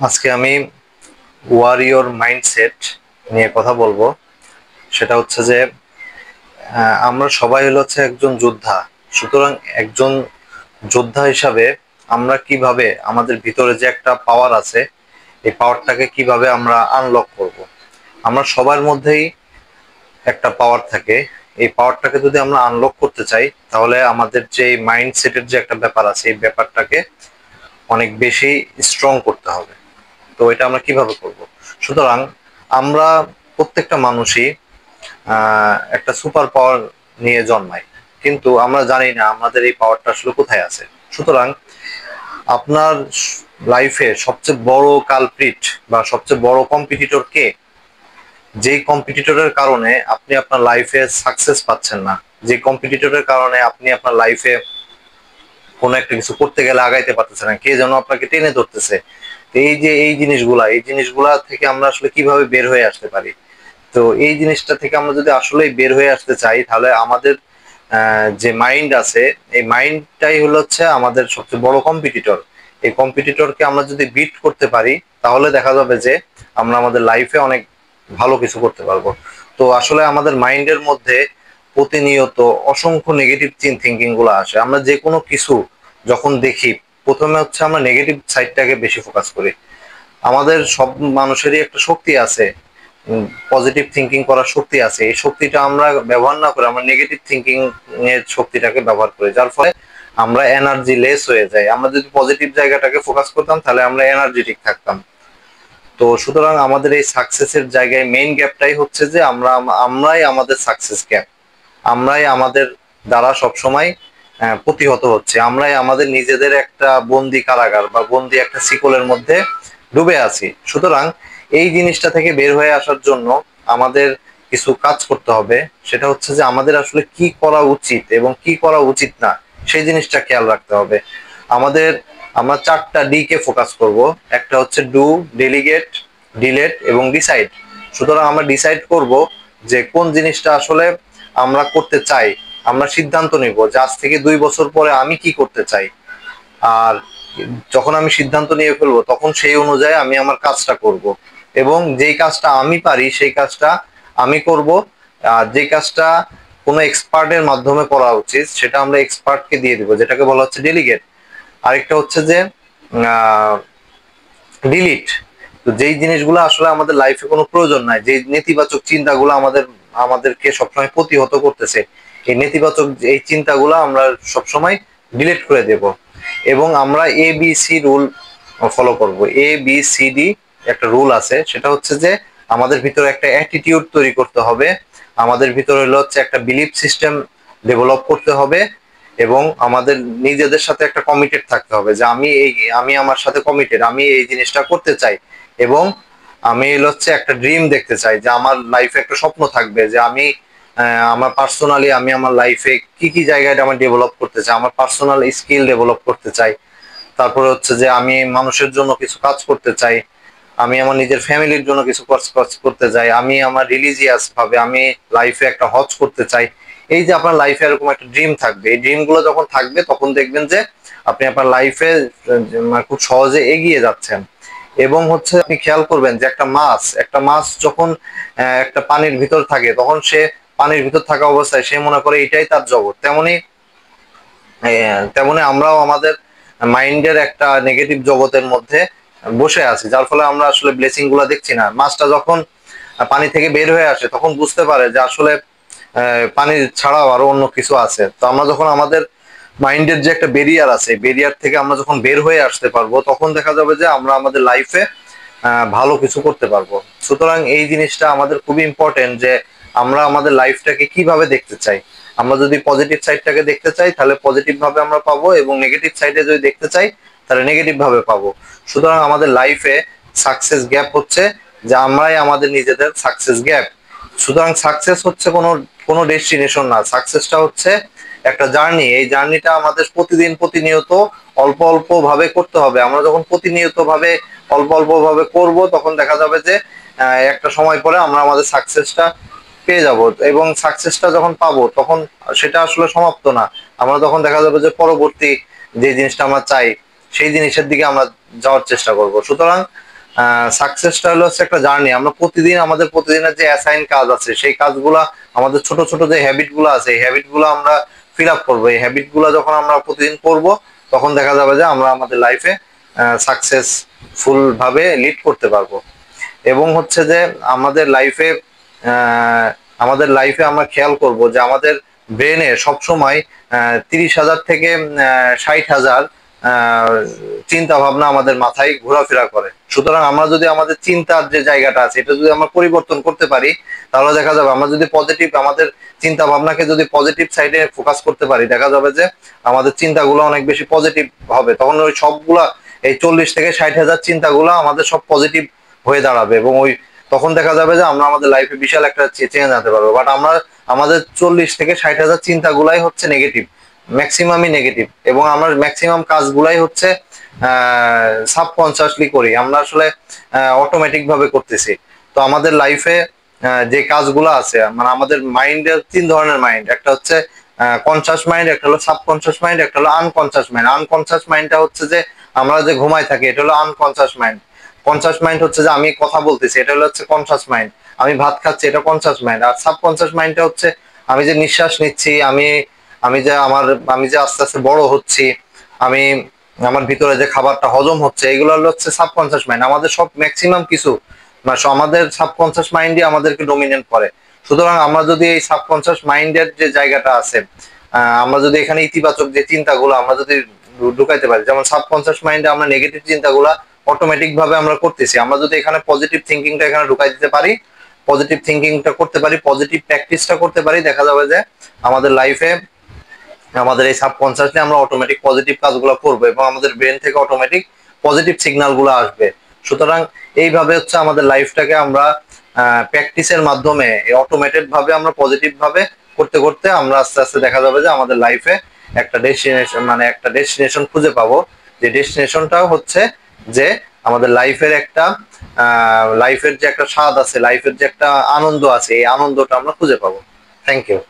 আজকে আমি warrior mindset নিয়ে কথা বলবো। সেটা হচ্ছে যে আমরা সবাই হচ্ছে একজন যোদ্ধা। সুতরাং একজন যোদ্ধা হিসাবে আমরা কিভাবে আমাদের ভিতরে যে একটা পাওয়ার আছে, এই পাওয়ারটাকে কিভাবে আমরা আনলক করব। আমরা সবার মধ্যেই একটা পাওয়ার থাকে। এই পাওয়ারটাকে যদি আমরা আনলক করতে চাই, তাহলে আমাদের যে মাইন্ডসেটের যে একটা ব্যাপার আছে, এই ব্যাপারটাকে অনেক বেশি স্ট্রং করতে হবে। তো এটা আমরা কিভাবে করব? সুতরাং আমরা প্রত্যেকটা মানুষই একটা সুপার পাওয়ার নিয়ে জন্মায়, কিন্তু আমরা জানি না আমাদের এই পাওয়ারটা আসলে কোথায় আছে। সুতরাং আপনার লাইফে সবচেয়ে বড় কালপ্রিট বা সবচেয়ে বড় কম্পিটিটর কে? যেই কম্পিটিটরের কারণে আপনি আপনার লাইফে সাকসেস পাচ্ছেন না, যে কম্পিটিটরের কারণে আপনি আপনার লাইফে কোনো একটা কিছু করতে গেলে আগাইতে পারতেছে না, কে যেন আপনাকে টেনে ধরতেছে। তো এই যে এই জিনিসগুলা থেকে আমরা আসলে কিভাবে বের হয়ে আসতে পারি? তো এই জিনিসটা থেকে আমরা যদি আসলেই বের হয়ে আসতে চাই, তাহলে আমাদের যে মাইন্ড আছে, এই মাইন্ডটাই হচ্ছে আমাদের সবচেয়ে বড় কম্পিটিটর। এই কম্পিটিটরকে আমরা যদি বিট করতে পারি, তাহলে দেখা যাবে যে আমরা আমাদের লাইফে অনেক ভালো কিছু করতে পারবো। তো আসলে আমাদের মাইন্ডের মধ্যে প্রতিনিয়ত অসংখ্য নেগেটিভ থিঙ্কিং গুলো আসে। আমরা যে কোনো কিছু যখন দেখি, প্রথমে হচ্ছে আমরা নেগেটিভ সাইডটাকে বেশি ফোকাস করি। আমাদের সব মানুষেরই একটা শক্তি আছে, পজিটিভ থিঙ্কিং করার শক্তি আছে। এই শক্তিটা আমরা ব্যবহার না করে আমরা নেগেটিভ থিঙ্কিং এর শক্তিটাকে ব্যবহার করি, যার ফলে আমরা এনার্জি লেস হয়ে যাই। আমরা যদি পজিটিভ জায়গাটাকে ফোকাস করতাম, তাহলে আমরা এনার্জেটিক থাকতাম। তো সুতরাং আমাদের এই সাকসেসের জায়গায় মেইন গ্যাপটাই হচ্ছে যে আমরাই আমাদের সাকসেস গ্যাপ। আমরাই আমাদের দ্বারা সবসময় প্রতিহত হচ্ছে। আমরাই আমাদের নিজেদের একটা বন্দি কারাগার বা বন্দি একটা শিকলের মধ্যে ডুবে আছি। সুতরাং এই জিনিসটা থেকে বের হয়ে আসার জন্য আমাদের কিছু কাজ করতে হবে। সেটা হচ্ছে যে আমাদের আসলে কি করা উচিত এবং কি করা উচিত না, সেই জিনিসটা খেয়াল রাখতে হবে আমাদের। আমরা 4টা ডি কে ফোকাস করব। একটা হচ্ছে ডু, ডেলিগেট, ডিলেট এবং ডিসাইড। সুতরাং আমরা ডিসাইড করব যে কোন জিনিসটা আসলে আমরা করতে চাই। আমরা সিদ্ধান্ত নিব যে আজ থেকে 2 বছর পরে আমি কি করতে চাই। আর যখন আমি সিদ্ধান্ত নিয়ে ফেলবো, তখন সেই অনুযায়ী আমি আমার কাজটা করব, এবং যেই কাজটা আমি পারি সেই কাজটা আমি করব। আর যে কাজটা কোনো এক্সপার্টের মাধ্যমে করা উচিত, সেটা আমরা এক্সপার্টকে দিয়ে দিব, যেটাকে বলা হচ্ছে ডেলিগেট। আরেকটা হচ্ছে যে ডিলিট। তো যেই জিনিসগুলো আসলে আমাদের লাইফে কোনো প্রয়োজন নাই, যে নেতিবাচক চিন্তাগুলো আমাদেরকে সবসময় প্রতিহত করতেছে, এই নেতিবাচক এই চিন্তাগুলো আমরা সবসময় ডিলিট করে দেব। এবং আমরা ABC রুল ফলো করব। ABCD একটা রুল আছে, সেটা হচ্ছে যে আমাদের ভিতরে একটা অ্যাটিটিউড তৈরি করতে হবে। আমাদের ভিতরে হচ্ছে একটা বিলিফ সিস্টেম ডেভেলপ করতে হবে, এবং আমাদের নিজেদের সাথে একটা কমিটেড থাকতে হবে যে আমি আমার সাথে কমিটেড, আমি এই জিনিসটা করতে চাই। এবং আমি হচ্ছে একটা ড্রিম দেখতে চাই, যে আমার লাইফে একটা স্বপ্ন থাকবে যে আমি আমার পার্সোনালি আমি আমার লাইফে কি কি জায়গাটা আমি ডেভেলপ করতে চাই, আমার পার্সোনাল স্কিল ডেভেলপ করতে চাই। তারপরে হচ্ছে যে আমি মানুষের জন্য কিছু কাজ করতে চাই, আমি আমার নিজের ফ্যামিলির জন্য কিছু কাজ করতে চাই, আমি আমার রিলিজিয়াস ভাবে আমি লাইফে একটা হজ করতে চাই। এই যে আপনার লাইফে এরকম একটা ড্রিম থাকবে, এই ড্রিম গুলো যখন থাকবে, তখন দেখবেন যে আপনি আপনার লাইফে খুব সহজে এগিয়ে যাচ্ছেন। এবং হচ্ছে আপনি খেয়াল করবেন যে একটা মাছ যখন একটা পানির ভিতর থাকে, তখন সে পানির ভিতর থাকা অবস্থায় সে মনে করে এটাই তার জগৎ। তেমনি আমরাও আমাদের মাইন্ডের একটা নেগেটিভ জগতের মধ্যে বসে আছি, যার ফলে আমরা আসলে ব্লেসিং গুলা দেখছি না। মাছটা যখন পানি থেকে বের হয়ে আসে, তখন বুঝতে পারে যে আসলে পানি ছাড়াও আরো অন্য কিছু আছে। তো আমরা যখন আমাদের মাইন্ডের যে একটা বেরিয়ার আছে, বেরিয়ার থেকে আমরা যখন বের হয়ে আসতে পারবো, তখন দেখা যাবে যে আমরা আমাদের লাইফে ভালো কিছু করতে পারবো। সুতরাং এই জিনিসটা আমাদের খুবই ইম্পর্টেন্ট, যে আমরা আমাদের লাইফটাকে কিভাবে দেখতে চাই। আমরা যদি পজিটিভ সাইডটাকে দেখতে চাই, তাহলে পজিটিভ ভাবে আমরা পাবো, এবং নেগেটিভ সাইডে যদি দেখতে চাই, তাহলে নেগেটিভ ভাবে পাবো। সুতরাং আমাদের লাইফে সাকসেস গ্যাপ হচ্ছে যে আমরাই আমাদের নিজেদের সাকসেস গ্যাপ। সুতরাং সাকসেস হচ্ছে কোনো কোনো ডেস্টিনেশন না, সাকসেসটা হচ্ছে একটা জার্নি। এই জার্নিটা আমাদের প্রতিদিন প্রতিনিয়ত অল্প অল্প ভাবে করতে হবে। আমরা যখন প্রতিনিয়ত ভাবে অল্প অল্প ভাবে করব, তখন দেখা যাবে যে একটা সময় পরে আমরা আমাদের সাকসেসটা পেয়ে যাব। এবং সাকসেসটা যখন পাবো, তখন সেটা আসলে সমাপ্ত না। আমরা তখন দেখা যাবে যে পরবর্তী যে জিনিসটা আমরা চাই, সেই জিনিসের দিকে আমরা যাওয়ার চেষ্টা করব। সুতরাং সাকসেসটা হলো হচ্ছে একটা জার্নি। আমরা প্রতিদিন আমাদের প্রতিদিনের যে অ্যাসাইন কাজ আছে সেই কাজগুলা, আমাদের ছোট ছোট যে হ্যাবিট গুলো আছে এই হ্যাবিট গুলো আমরা ফিল আপ করবো। এই হ্যাবিট গুলো যখন আমরা প্রতিদিন করব তখন দেখা যাবে যে আমরা আমাদের লাইফে সাকসেসফুল ভাবে লিড করতে পারবো। এবং হচ্ছে যে আমাদের লাইফে আমরা খেয়াল করব যে আমাদের ব্রেনে সবসময় 30,000 থেকে 60,000 চিন্তা ভাবনা আমাদের মাথায় ঘোরাফেরা করে। সুতরাং আমরা যদি আমাদের চিন্তার যে জায়গাটা আছে এটা যদি আমরা পরিবর্তন করতে পারি তাহলে দেখা যাবে আমরা যদি পজিটিভ আমাদের চিন্তা ভাবনাকে যদি পজিটিভ সাইডে ফোকাস করতে পারি দেখা যাবে যে আমাদের চিন্তাগুলো অনেক বেশি পজিটিভ হবে। তখন ওই সবগুলা এই 40 থেকে 60,000 চিন্তাগুলো আমাদের সব পজিটিভ হয়ে দাঁড়াবে এবং ওই তখন দেখা যাবে যে আমরা আমাদের লাইফে বিশাল একটা চেঞ্জ আনতে পারবো। বাট আমরা আমাদের 40 থেকে 60,000 চিন্তাগুলাই হচ্ছে নেগেটিভ, ম্যাক্সিমামই নেগেটিভ, এবং আমার ম্যাক্সিমাম কাজগুলাই হচ্ছে সাবকনসিয়াসলি করি, আমরা আসলে অটোমেটিক ভাবে করতেছি। তো আমাদের লাইফে যে কাজগুলো আছে মানে আমাদের মাইন্ডের 3 ধরনের মাইন্ড, একটা হচ্ছে কনসাস মাইন্ড, একটা হলো সাবকনসিয়াস মাইন্ড, একটা হলো আনকনসাস মাইন্ড। আনকনসাস মাইন্ডটা হচ্ছে যে আমরা যে ঘুমাই থাকি এটা হলো আনকনসাস মাইন্ড। কনসাস মাইন্ড হচ্ছে যে আমি কথা বলতেছি এটা হলো হচ্ছে কনসাস মাইন্ড। আমি ভাত খাচ্ছি এটা কনসাস মাইন্ড। আর সাবকনসাস মাইন্ডটা হচ্ছে আমি যে নিঃশ্বাস নিচ্ছি, আমি আমি যে আমার আমি যে আস্তে আস্তে বড় হচ্ছি, আমি আমার ভিতরে যে খাবারটা হজম হচ্ছে এগুলো হচ্ছে সাবকনসিয়াস মাইন্ড। আমাদের সব ম্যাক্সিমাম কিছু আমাদের সাবকনসিয়াস মাইন্ডই আমাদেরকে ডমিনেট করে। সুতরাং আমরা যদি এই সাবকনসিয়াস মাইন্ডের যে জায়গাটা আছে আমরা যদি এখানে ইতিবাচক যে চিন্তাগুলো আমরা যদি ঢুকাইতে পারি, যেমন সাবকনসিয়াস মাইন্ডে আমরা নেগেটিভ চিন্তাগুলা অটোমেটিক ভাবে আমরা করতেছি, আমরা যদি এখানে পজিটিভ থিঙ্কিংটা এখানে ঢুকাই দিতে পারি, পজিটিভ থিঙ্কিংটা করতে পারি, পজিটিভ প্র্যাকটিসটা করতে পারি, দেখা যাবে যে আমাদের লাইফে আমাদের এই সাবকনসিয়াসলি আমরা অটোমেটিক পজিটিভ কাজগুলো করবো এবং আমাদের ব্রেন থেকে অটোমেটিক পজিটিভ সিগন্যাল গুলো আসবে। সুতরাং এইভাবে হচ্ছে আমাদের লাইফটাকে আমরা প্র্যাকটিসের মাধ্যমে অটোমেটেড ভাবে আমরা পজিটিভ ভাবে করতে করতে আমরা আস্তে আস্তে দেখা যাবে যে আমাদের লাইফে একটা ডেস্টিনেশন মানে একটা ডেস্টিনেশন খুঁজে পাবো, যে ডেস্টিনেশনটা হচ্ছে যে আমাদের লাইফের একটা লাইফের যে একটা স্বাদ আছে, লাইফের যে একটা আনন্দ আছে, এই আনন্দটা আমরা খুঁজে পাবো। Thank you.